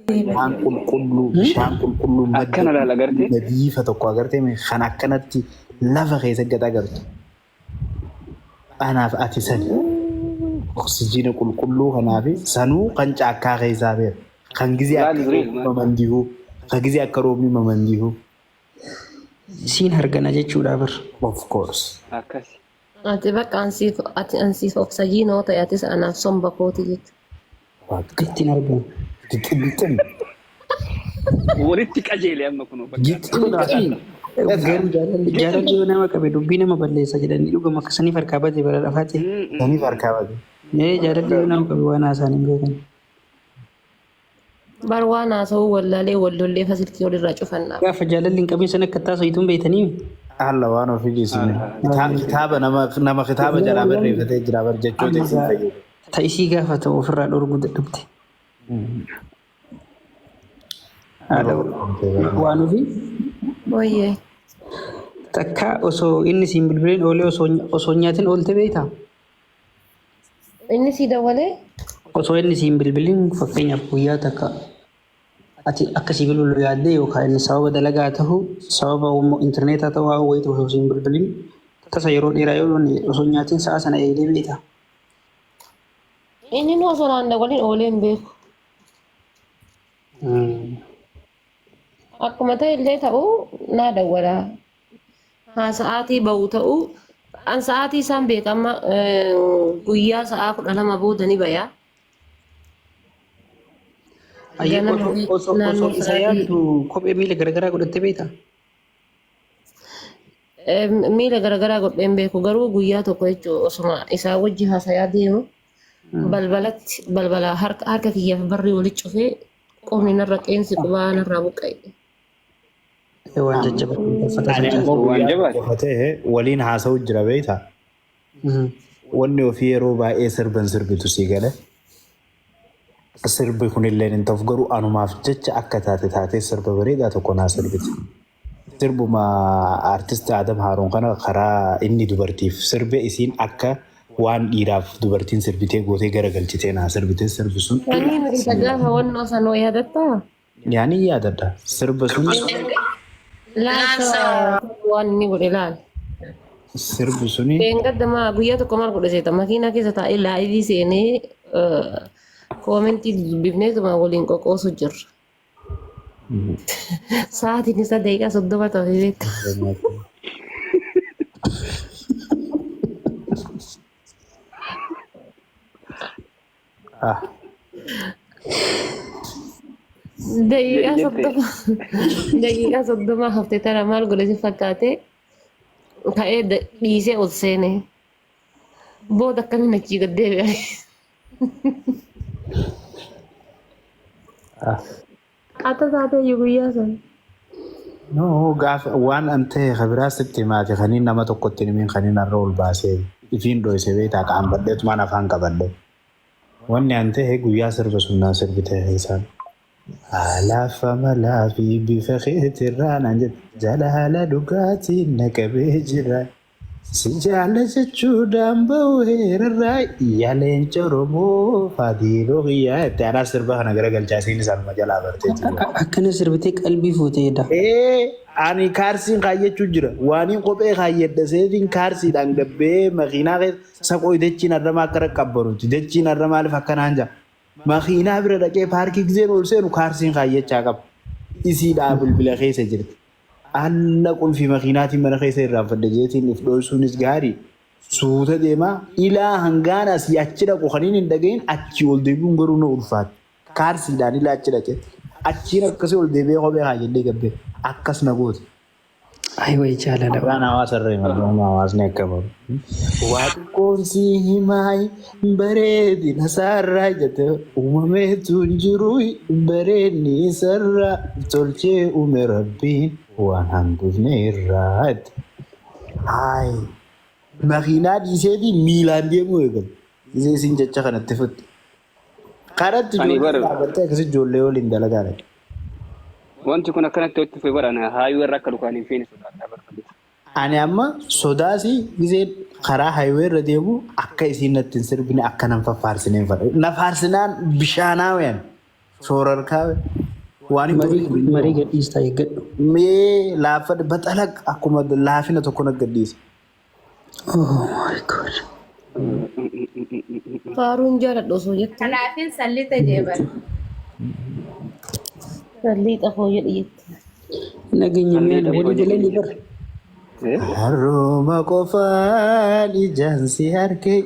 bishaan qulqulluu akkana laala gartee nadiifa tokko agartee kan akkanatti lafa keessa gad agartu. Anaaf ati sani oksijiina qulqulluu kanaaf sanuu kan caakkaa keessaa beeku kan gizee akka mamandihu kan gizee akka roobni mamandihu. Siin hargana jechuudha bar. Of course. akkasi. Ati bakka ansiif oksijiinoo ta'e atis anaaf somba kooti jechuudha. Ittiin argamu. Gixxin. Walitti qajeelee amma kunoo bakka. Gixxin. Jaalalli yoo nama qabe dubbii nama balleessa jedhanii dhugama akkasaniif harkaa bate bara lafaati. Saniif harkaa bate. Jaalalli yoo nama qabe waan haasaan hin beekan. Bar waan haasa'uu wallaalee wallollee fasilkii walirraa cufannaa. Gaafa jaalalli hin qabin sana akka taasisuun beektanii. Alla waan ofii geessine. Kitaaba nama kitaaba jalaa barreeffatee jira bar jechoota isin fayyadu. Ta'isii gaafa ta'u ofirraa dhorguu dadhabde. Waan ofii. Wayyee. Takka osoo inni siin bilbileen oolee osoo nyaatiin oolte beektaa? Inni si dawalee? Osoo inni siin bilbiliin fakkeenyaaf guyyaa takka ati akkasii bilbilu yaaddee yookaan inni sababa dalagaa ta'uu sababa intarneetaa ta'uu haa wayitu osoo siin bilbiliin tasa yeroo dheeraa yoo osoo nyaatiin sa'a sana eegdee beektaa? Inni nu osoo naan dawaliin oolee hin beeku. Akkuma ta'e illee ta'uu naa dawwalaa. Haa sa'aatii bahu ta'uu an sa'aatii isaan beekama guyyaa sa'aa 12 booda ni bayaa. Osoo isa yaaddu kophee miila garagaraa godhattee beektaa? Miila garagaraa godheen beeku garuu guyyaa tokko jechuun osuma isaa wajji haasayaa deemu balbala harka kiyyaaf barrii walitti cufee qomni narra qeensi qubaa narraa buqqa'e. Waan jajjabatee waliin haasa'u jira beektaa? Wanni ofii yeroo baay'ee sirban sirbitu si gale. Sirbi kunillee hin ta'uuf garuu anumaaf jecha akka taate sirba bareedaa tokko naa sirbite. Sirbuma artisti Adam Haaruun kana karaa inni dubartiif sirbe isiin akka waan dhiiraaf dubartiin sirbitee gootee garagalchitee naa sirbitee sirbi sun. Wanni miidhagaa gaafa wannoo sanoo yaadattaa? Yaani yaadadha. Sirba sun. Laasa waan inni godhe laal. Sirbi suni. Gaddamaa guyyaa tokko maal godhe seeta makiinaa keessa taa'ee laayivii seenee koomentii dubbifneetuma waliin qoqoosu jirra. Sa'aatiin isaa daqiiqaa 30 ta'ee beekta. Daqiiqaa 30 haftee tara maal godhe si fakkaate ka'ee dhiisee ol seene booda akkamiin achii gad deebi'e. Ata taatee guyyaa sana. No gaafa waan an ta'e kabiraa sitti maati kaniin nama tokkotti nimiin kaniin har'a ol baasee ifiin dho'ise beektaa qaan badheetumaan afaan qabadhe. Wanni an ta'e guyyaa sirba sunnaa sirbite isaan. Alaafa malaa fi bifa keetirraa naan jedhe jalaala dhugaatiin naqabee jira. Si jaala jechuudhaan bahu heerarraa yaaleen Oromoo Fadiiloo Qiyyaa itti aanaa sirba kana garagalchaa isiin isaanuma jalaa bartee jiru. Akkana sirbitee qalbii fuuteedha. Ani kaarsiin kaayyachuu jira. Waaniin kophee kaayyadha seetiin kaarsiidhaan gabbee makiinaa keessa saqoo dachiin arramaa akka rakkabbaruuti. Dachiin arramaa maaliif akkanaan jira. Makiinaa bira dhaqee paarkii giseen ol seenu kaarsiin kaayyachaa qaba. Isiidhaa bilbila keessa jirti. Alla qulfii makiinaatiin mana keessa irraanfadde jeetiin if dho'isuunis gaarii. Suuta deemaa ilaa hangaan asii achi dhaqu kaniin hin dhagahin achi ol deebi'uun garuu na ulfaata. Kaarsiidhaan ilaa achi dhaqee. Achiin akkasii ol deebi'ee kophee kaayyadhee gabbee akkas na goote. Ayi wayi jaalala. Waan hawaasa irra himadhu hawaasni akka baru. Waaqoon si himaay bareedina isaarraa jette uumameetu hin jiru bareedni isarraa tolchee uume rabbiin waan hambifne irraa. Hayi makiinaa dhiiseetii miilaan deemuu eegalu. Isee isin jecha kanatti futte. Karatti akkasii ijoollee waliin dalagaa dha. Wanti kun akkanatti itti fufee barana haayuu irra akka lukaan hin feene sodaadhaa barbaadu. Ani amma sodaasii gisee karaa haayuu irra deemu akka isiin natti hin sirbine akka nan fafaarsineen fadha. Na faarsinaan bishaanaa weyan Soorar kaabe waan marii gadhiistaa eeggadhu. mee laafa baxalaq akkuma laafina tokko na gadhiisa. Oh my god. Faaruun jaaladhu osoo jette. Kanaafin sallita jeeban. Salliixa foo jedhi jette. Nageenya mi'a walii galanii bar. Haruma qofaan ijaansi harkee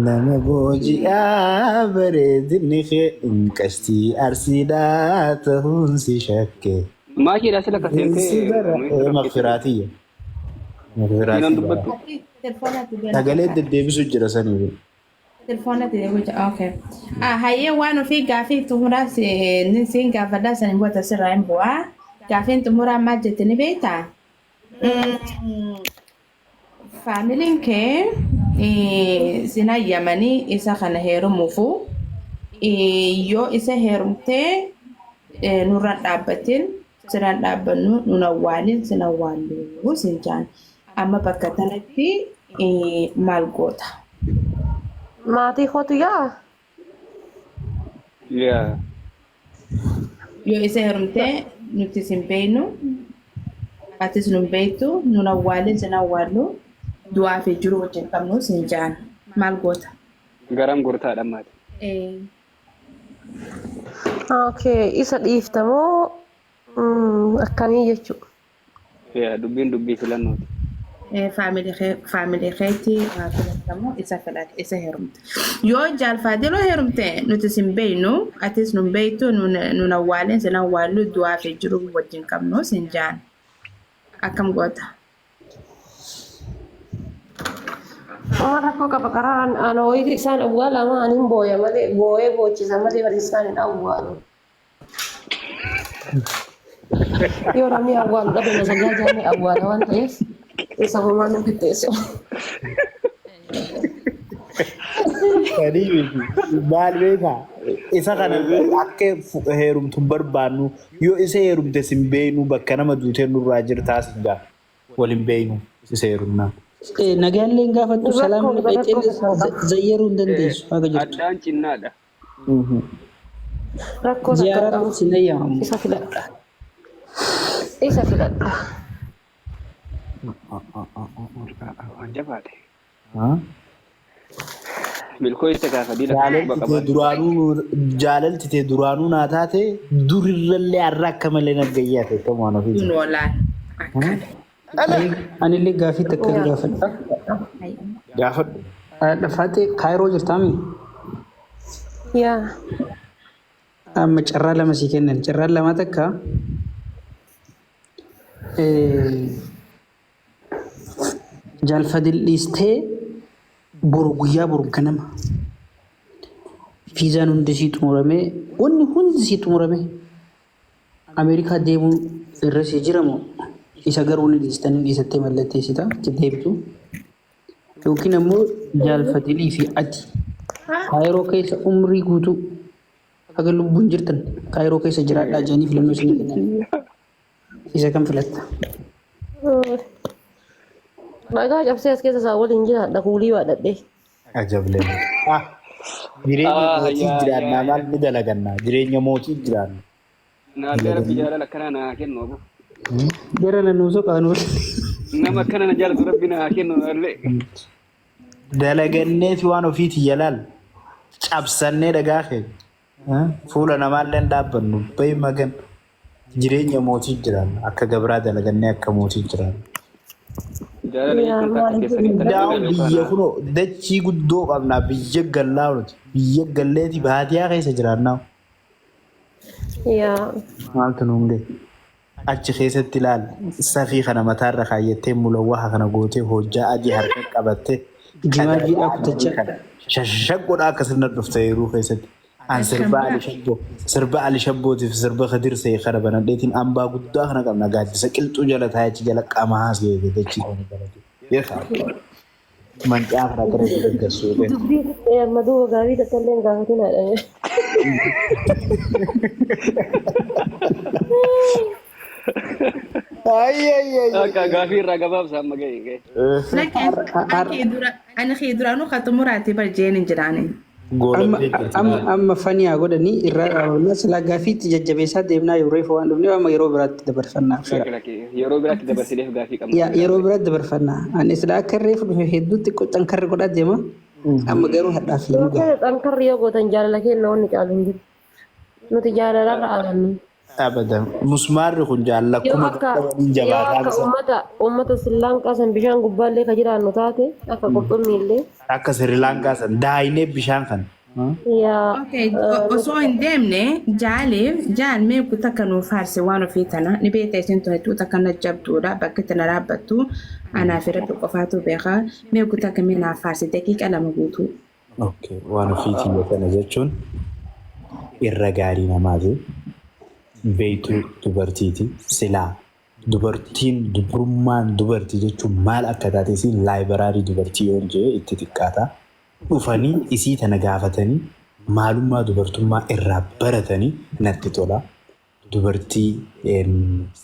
nama booji'aa bareedinni kee qashtii arsiidhaa ta'uun si shakkee. Maakii dha sila Si kasentee bara maqfiraatiyya. Inaan dubbattu. Sagalee deddeebisu jira sanii. Telefoonatti deebicha okay. Hayyee waan ofii gaafii xumuraa siin gaafadhaa sanii booda sirraa hin bu'aa. Gaafiin xumuraa maal jette ni beektaa? Faamiliin kee sina yamanii isa kana heerumuufu yoo isa heerumtee nurra dhaabbatiin siraan dhaabbannu nun awwaalin sin awwaallu sin jaan amma bakka tanatti maal goota? Maatii kootu yaa. Yaa. Yoo isa heerumtee nuti sin beeknu atis nun beektu nun awwaalin sin awwaallu du'aa fi jiru wajjin qabnu sin jaan maal goota? Garam gurtaadha maati. Okay, isa dhiiftamoo akkamii jechuudha. Yaa dubbiin dubbii filannooti. Faamilii keetti filatamu isa filate isa heerumte. Yoo jaalfaatiloo heerumte nuti sin beeknu atis nun beektu nun awwaalin sin awwaallu du'aa fi jiru wajjin qabnu sin jaan akkam goota? Rakkoo qaba qaraan ana wayiti isaan awwaalamaa anin booya malee booyee boochisa malee bari isaan hin awwaalu. Yoo namni awwaalu dhabe na sagaa jaanni awwaala waan ta'eef isa homaa nu qixxeessu. Maal beekaa isa kana akka heerumtu barbaannu yoo isa heerumte sin beeknu bakka nama duutee nurraa jirtaa sin gaa waliin beeknu isa heerumnaa. Nagaallee gaafattu salaamni dhaqee zayyaruu hin dandeessu haga jirtu. Addaan cinnaadha. Rakkoo Ziyaaraan sin eeyyamamu. isa filadha. Isa filadha. Waan jabaate. Milkoo isa gaafa dila Jaalaltitee duraanuu naa taate durirrallee har'a akka malee naggayyaa ta'e ta'uu waan ofiiti. Nun oolaan akkana. Anillee gaafii takka gaafadha. Gaafadhu. Dhafaatee kaayiroo jirtaami? Yaa. Amma carraa lama sii kennan. Carraan lama takka jaalfadil dhiistee boru guyyaa boru ganama fiizaan hundi sii xumuramee wanni hundi sii xumuramee Ameerikaa deemuu irra sii jiramu isa garuu ni dhiistanii dhiisattee mallatteessita itti deebitu yookiin ammoo jaalfadilii fi ati kaayiroo keessa umrii guutuu haga lubbuun jirtan kaayiroo keessa jiraadhaa jedhanii filannoo isin kennan isa kan filatta? Dhagaa cabsee as keessa isaa waliin jiraadha kuulii baadhadhee. Ajablee. Jireenya mootii jiraannaa maal ni dalagannaa? Jireenya mootii jiraanna. Naagara rabbi jaalala akkanaa naa kennu abu. Jara na nuusoo qaanuun. Nama akkana na jaalatu rabbi naa kennu illee. Dalaganneeti waan ofiiti yalaal. Cabsannee dhagaa keenya. Fuula namaallee dhaabbannu bayi magan. Jireenya mootii jiraanna. Akka gabraa dalagannee akka mootii jiraanna. Daa'u biyya kunoo dachii guddoo qabnaa biyya gallaa nuti biyya galleeti baadiyyaa keessa jiraannaa. Yaa. Maaltu nuun gahe achi keessatti ilaal safii kana mataarra kaayyattee mulawwaa kana gootee hojjaa adii harka qabattee Jimaajiidhaa kutachaa. shashaggoodhaa akkasirra dhufte yeroo keessatti. An sirba Ali Shabbootiif sirba Kadir Sa'ee kana banadheetiin hambaa guddaa kana qabna gaaddisa qilxuu jala taayachi jala qaama haasgee dachii kana balate. Beekaa mancaa kana gara gaggeessuu ta'e. Dubbii maduu gaarii tattaallee gaafatin haadha. Akka gaafii irraa gabaabsa amma ga'e. Ani kee duraanuu kan xumuraatti barjeen hin jiraane. Goolabdee jirti. amma fanii haa godhanii irraa dhaabannaa silaa gaafiitti jajjabeessaa deemnaa yoo reefu waan dhufne amma yeroo biraatti dabarfannaa fira. yeroo biraatti dabarsineef gaafii qabna. Yeroo biraatti dabarfannaa. Ani silaa akka reefu dhufe hedduutti xankarri godhaa deema. Amma garuu hadhaa fi dhugaa. Xankarri yoo gootan jaalala kenna wanni caalu hin jiru. Nuti jaalalarra aalannu. Abadan. Musmaarri kun jaalala Yoo kuma akka jabaataa uummata Srilankaa san bishaan gubbaallee ka jiraannu taate akka qurxummiillee. akka Srilankaa san daayinee bishaan kan. Yaa Okay, osoo hin deemne jaal meeku takka nuuf faarse waan ofii tana ni beekta isin to'atu takka na jabduudha bakka tana dhaabbattu anaaf irratti qofaatu beeka meeku takka mee naaf faarse daqiiqa 2 guutuu. Okay, waan ofiitii kana jechuun irra gaarii namaati. Beeytuu dubartiiti. Silaa dubartiin dubrummaan dubartii jechuun maal akka taate isiin laayibaraarii dubartii yoo jee itti xiqqaata. Dhufanii isii tana gaafatanii maalummaa dubartummaa irraa baratanii natti tola. Dubartii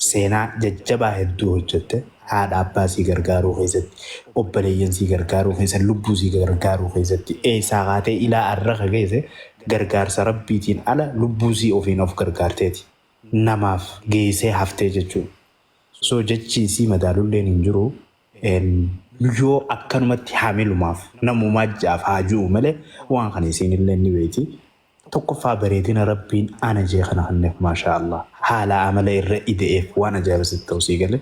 seenaa jajjabaa hedduu hojjette. Haadha abbaa sii gargaaruu keessatti, obboleeyyan sii gargaaruu keessatti, lubbuu sii gargaaruu keessatti, eessaa kaatee ilaa arraqa geesse gargaarsa rabbiitiin ala lubbuu sii ofiin of gargaarteeti. Namaaf geessee haftee jechuudha. So jechiisii madaalulleen hin jiru. Yoo akkanumatti haamilumaaf namumaa jaaf haajuu malee waan kana isiinillee ni beeti. Tokkoffaa bareedina rabbiin ana jee kana hanneef maashaa Allah. Haala amala irra ide'eef waan ajaa'ibsitti ta'uu sii galee.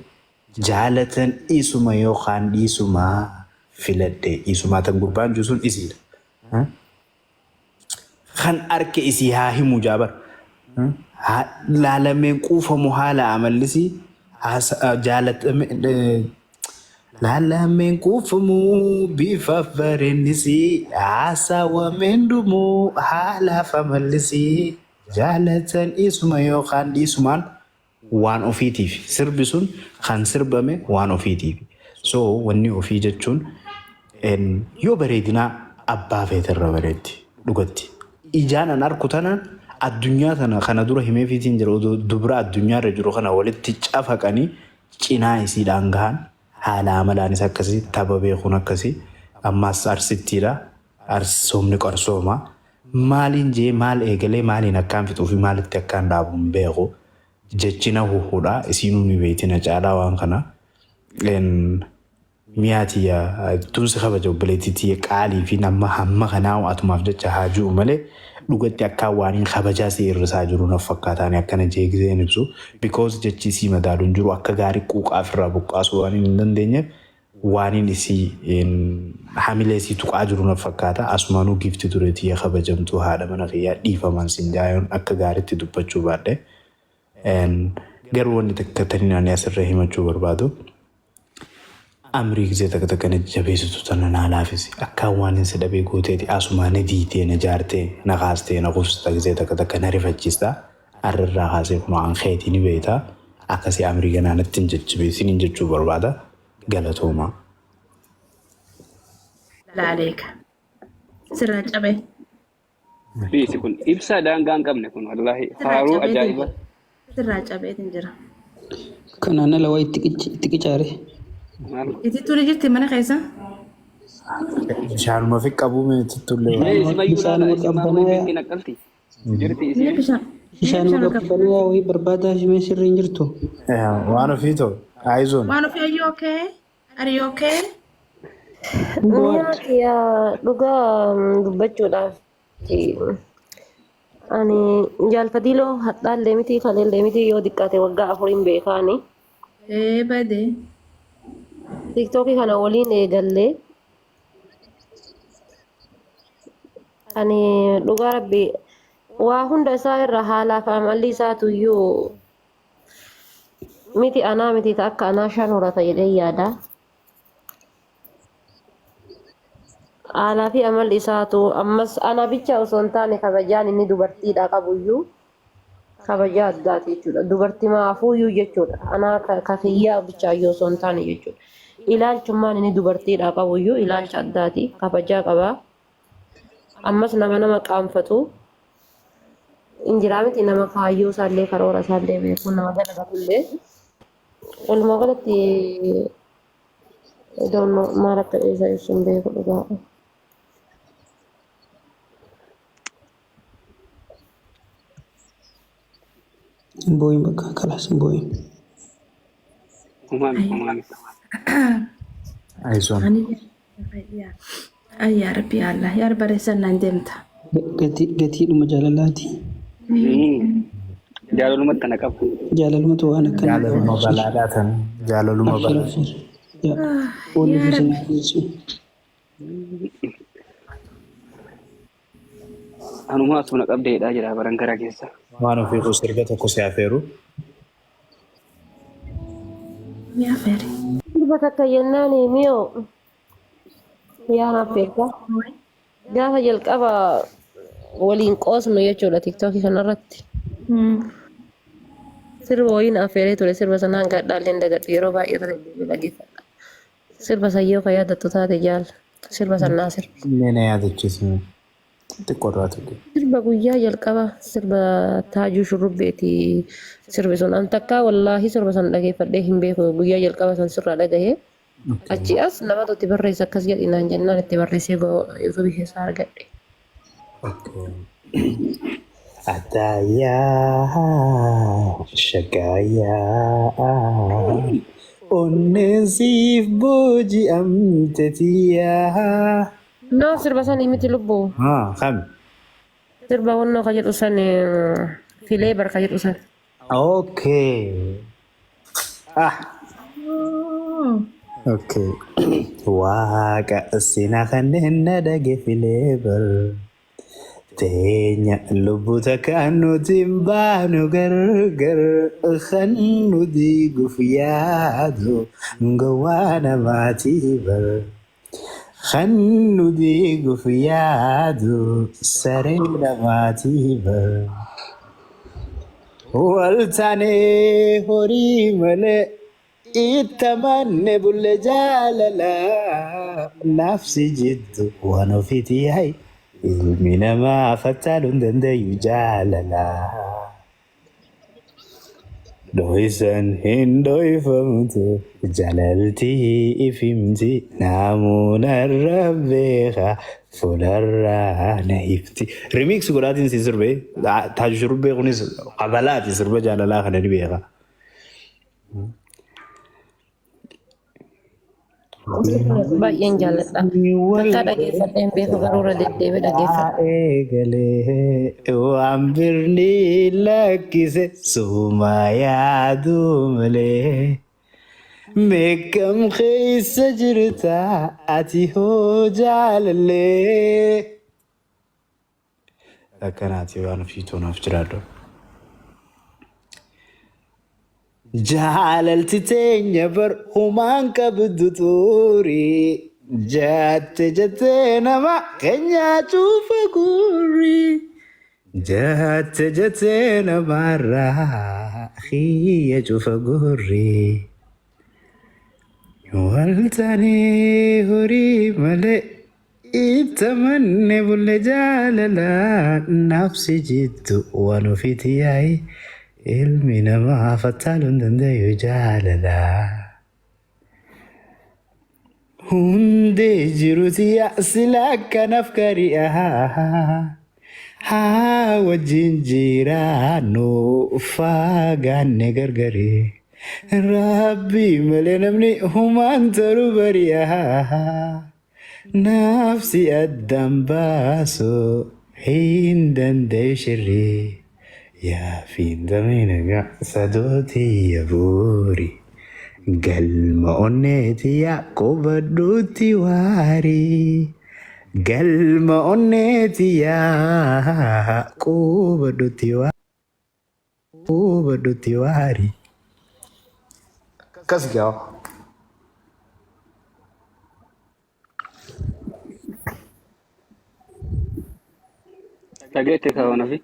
Jaalatan isuma yookaan dhiisuma filadhee isumaa tan gurbaan juusun isiidha. Kan arke isii haa himu jaabar. Laalameen quufamu haala amallisii laalameen quufamu bifaaf bareennisii haasawameen dhumuu haalaaf amallisii jaalatan isuma yookaan dhiisumaan waan ofiitiif sirbi sun kan sirbame waan ofiitiif. So wanni ofii jechuun yoo bareedinaa abbaa feetirra bareetti dhugatti. Ijaanan arku tanaan addunyaa tana kana dura himeefiitiin jiru dubra addunyaarra jiru kana walitti cafaqanii cinaa isiidhaan gahan haala amalaanis akkasii tapha beekuun akkasii ammaas arsittiidha arsoomni qarsoomaa maaliin jee maal eegalee maaliin akkaan fixuu fi maalitti akkaan dhaabuun beeku jechina huhuudha isiinuu ni beetina caalaa waan kana miyaatiya tunsi kabaja obboleettiitii qaalii fi nama hamma kanaa atumaaf jecha haajuu malee dhugatti akka waaniin kabajaa si irrisaa jiru naaf fakkaataanii akkana jeegiseen ibsu because jechisii madaaluun jiru akka gaarii quuqaaf irraa buqqaasuu waan hin dandeenyeef waaniin isii hamilee isii tuqaa jiru naaf fakkaata asumaanuu gifti tureetii kabajamtuu haadha mana kiyyaa dhiifaman siin jaayoon akka gaariitti dubbachuu baadhe garuu wanni takkatanii naanii asirra himachuu barbaadu. Amrii gisee takka takka na jabeessitu tana naa laafisi. Akka waan hin sedhabee gooteeti asumaa na diitee na jaartee na kaastee na qubsita gisee takka takka na rifachiista. Arrirraa kaasee kun waan keetii ni beektaa. Akkasii amrii ganaa natti hin jajjabeessin hin jechuu barbaada. Galatoomaa. Laaleeka. Sirraa cabee. Fiisi kun ibsa daangaa hin qabne kun wallaahi faaruu ajaa'iba. Sirraa cabeetiin jira. Kanaan ala waa itti qicaare. Itittuu ni jirti mana keessa? Bishaanuma fi qabuume ittitullee. Bishaanuma qabbanaa. Bishaanuma qabbanaa wayii barbaadaa himee sirrii hin jirtu. Waan ofii ta'u Aizoon. Waan ofii are you okay? Are you okay? Nyaati dhugaa dubbachuudhaaf ani jaalfadiloo hadhaallee miti kaleellee miti yoo xiqqaate waggaa 4 beekaani. Badee. TikTokii kana waliin eegallee ani dhugaa rabbii waa hunda isaa irra haalaa fi amalli isaatu iyyuu miti anaa miti akka anaa shan horata jedhee yaada. Haalaa fi amalli isaatu ammas ana bicha osoo hin taane kabajaan inni dubartiidha qabu iyyuu kabajaa addaati jechuudha. Dubartii maafuuyyuu jechuudha. Anaa kafiyyaa bichaayyuu osoo hin taane jechuudha. Ilaalchummaan inni dubartiidha qabu iyyuu ilaalcha addaati. Kabajaa qaba. Ammas nama qaanfatu. Injiraa miti nama kaayyoo isaallee karoora isaallee beeku nama dalagatullee. Walumaa galatti maal akka dheesaa ibsuun beeku dhugaa. Simboyin bakka kala simboyin. Uumame. Aysoon. Ani ay yaa rabbi Allah yaa bareessan naan deemta. Gatii dhuma jaalalaati. Jaalalumatti kana qabu. Jaalalumatu waan akkana. Jaalaluma balaadhaa tan jaalaluma balaa. Oolli bisinaa jechuun. Anumaa asuma qabdeedhaa jira baran gara keessa. Waan ofii sirba tokko si affeeru. Mi affeeri. Sirba takka jennaan miyoo yaa affeerta. Gaafa jalqaba waliin qoosnu jechuudha tiktookii kanarratti. Sirba wayiin affeeree ture sirba sanaan gadhaalleen dagadhu yeroo baay'ee dhaggeeffadha. Sirba sayyoo kan yaadattu taate jaal sirba sannaa sirba. Meena yaadachiisu xiqqoodhaa ture. Sirba guyyaa jalqaba sirba taajuu shurrubbeeti sirbi sun an takkaa wallaahi sirba san dhageeffadhee hin beeku guyyaa jalqaba san sirraa dhagahee achi as namatu itti barreessa akkas jedhinaan jennaan itti barreessee yuutuubii keessaa argadhe. Atayaa shakayaa onneensiif booji'amtetiyaa. No sirba san miti lubbuu. Kam? Sirba wannoo ka jedhu san filee barka jedhu san. Okay. Okay. Waaqa sina kanneen na dhage filee bar. Teenya lubbuu takkaan nuti hin baanu gargar kan nu diiguuf yaadu gowwaa namaatii bar. Kan nu diiguuf yaadu saree namaatii bar. Waltaanee horii malee itti amanne bulle jaalala nafsi jiddu waan ofiiti yaa'e. Ilmi namaa fattaaluu hin danda'u jaalala. Dho'isan hin dho'ifamtu jaalaltii ifimti namuunarra beeka fuularraa na ifti. Remix godhaatiin si sirbee taaju shurubbee kunis qabalaati sirba jaalalaa kana ni beeka. Baay'een jaalladha. Akka dhageeffadheen beeku garuu irra deddeebi'ee dhaggeeffadha. Eegalee waan birni lakkise suma yaadu malee. Meeqam keessa jirta ati hoo jaalallee. Akkanaati waan ofii toonaaf jiraadhu. Jaalalti teenya bar humaan qabdu xurii jaatte jettee nama keenyaa cufa gurrii jaatte jettee namarraa xiyya cufa gurrii waltaanee horii malee itti amanne bulle jaalalaa nafsi jiddu waan ofiiti yaa'e. Ilmi namaa fattaaluu hin danda'u jaalala. Hundee jiruti sila akkanaaf gari'aa. Haa wajjin jiraannu fagaanne gargari. Rabbi malee namni humaan ta'uu bari'aa. Nafsi addaan baasu hin danda'u shirrii. Yaa fiindamina sadooti yabuuri galma onneeti yaa qubadhuutti waarii galma onneeti yaa qubadhuutti waarii. Akkas gaa. Dhageette kaawwan fi.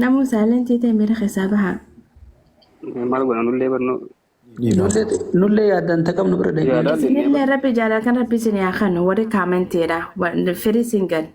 Namu saalentii ta'e miira keessaa baha. Maal godha nullee barnoo. Nullee yaaddan taqabnu bira deebiin. Sinillee rabbi jaalala kan rabbi sin yaa kan warri kaamanteedha. Firii singil.